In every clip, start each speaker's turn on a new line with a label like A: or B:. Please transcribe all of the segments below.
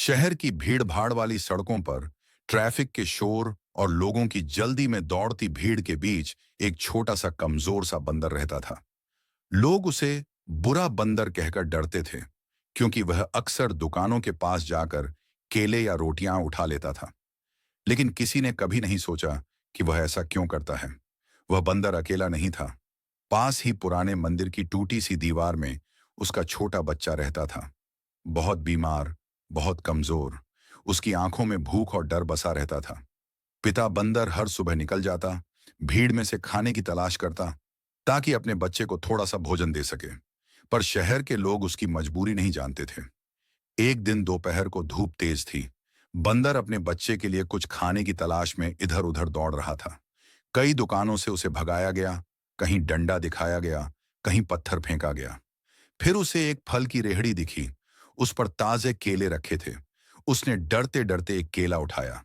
A: शहर की भीड़-भाड़ वाली सड़कों पर ट्रैफिक के शोर और लोगों की जल्दी में दौड़ती भीड़ के बीच एक छोटा सा कमजोर सा बंदर रहता था। लोग उसे बुरा बंदर कहकर डरते थे, क्योंकि वह अक्सर दुकानों के पास जाकर केले या रोटियां उठा लेता था। लेकिन किसी ने कभी नहीं सोचा कि वह ऐसा क्यों करता है। वह बंदर अकेला नहीं था। पास ही पुराने मंदिर की टूटी सी दीवार में उसका छोटा बच्चा रहता था। बहुत बीमार, बहुत कमजोर। उसकी आंखों में भूख और डर बसा रहता था। पिता बंदर हर सुबह निकल जाता, भीड़ में से खाने की तलाश करता, ताकि अपने बच्चे को थोड़ा सा भोजन दे सके। पर शहर के लोग उसकी मजबूरी नहीं जानते थे। एक दिन दोपहर को धूप तेज थी। बंदर अपने बच्चे के लिए कुछ खाने की तलाश में इधर उधर दौड़ रहा था। कई दुकानों से उसे भगाया गया, कहीं डंडा दिखाया गया, कहीं पत्थर फेंका गया। फिर उसे एक फल की रेहड़ी दिखी। उस पर ताजे केले रखे थे। उसने डरते डरते एक केला उठाया,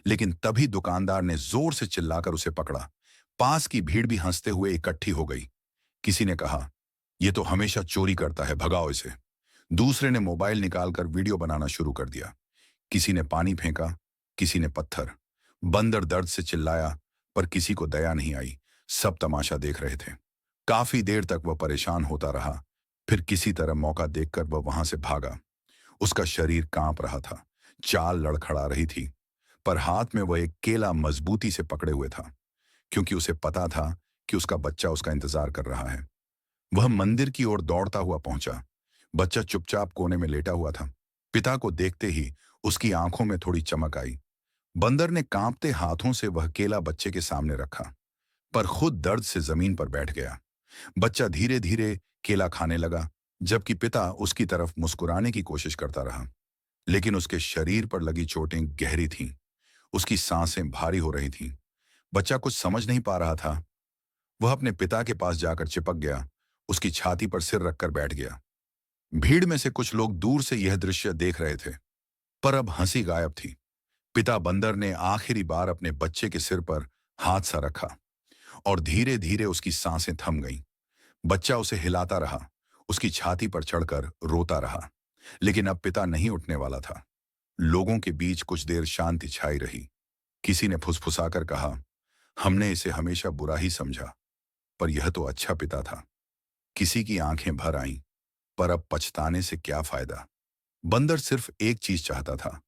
A: लेकिन तभी दुकानदार ने जोर से चिल्लाकर उसे पकड़ा। पास की भीड़ भी हंसते हुए इकट्ठी हो गई। किसी ने कहा, यह तो हमेशा चोरी करता है, भगाओ इसे। दूसरे ने मोबाइल निकालकर वीडियो बनाना शुरू कर दिया। किसी ने पानी फेंका, किसी ने पत्थर। बंदर दर्द से चिल्लाया, पर किसी को दया नहीं आई। सब तमाशा देख रहे थे। काफी देर तक वह परेशान होता रहा। फिर किसी तरह मौका देखकर वह वहां से भागा। उसका शरीर कांप रहा था, चाल लड़खड़ा रही थी, पर हाथ में वह एक केला मजबूती से पकड़े हुए था, क्योंकि उसे पता था कि उसका बच्चा उसका इंतजार कर रहा है। वह मंदिर की ओर दौड़ता हुआ पहुंचा। बच्चा चुपचाप कोने में लेटा हुआ था। पिता को देखते ही उसकी आंखों में थोड़ी चमक आई। बंदर ने कांपते हाथों से वह केला बच्चे के सामने रखा, पर खुद दर्द से जमीन पर बैठ गया। बच्चा धीरे धीरे केला खाने लगा, जबकि पिता उसकी तरफ मुस्कुराने की कोशिश करता रहा। लेकिन उसके शरीर पर लगी चोटें गहरी थीं। उसकी सांसें भारी हो रही थीं। बच्चा कुछ समझ नहीं पा रहा था। वह अपने पिता के पास जाकर चिपक गया, उसकी छाती पर सिर रखकर बैठ गया। भीड़ में से कुछ लोग दूर से यह दृश्य देख रहे थे, पर अब हंसी गायब थी। पिता बंदर ने आखिरी बार अपने बच्चे के सिर पर हाथ सा रखा, और धीरे धीरे उसकी सांसें थम गईं। बच्चा उसे हिलाता रहा, उसकी छाती पर चढ़कर रोता रहा। लेकिन अब पिता नहीं उठने वाला था। लोगों के बीच कुछ देर शांति छाई रही। किसी ने फुसफुसाकर कहा, हमने इसे हमेशा बुरा ही समझा, पर यह तो अच्छा पिता था। किसी की आंखें भर आईं, पर अब पछताने से क्या फायदा। बंदर सिर्फ एक चीज चाहता था,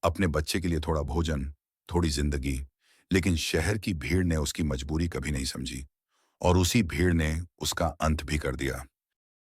A: अपने बच्चे के लिए थोड़ा भोजन, थोड़ी जिंदगी। लेकिन शहर की भीड़ ने उसकी मजबूरी कभी नहीं समझी, और उसी भीड़ ने उसका अंत भी कर दिया।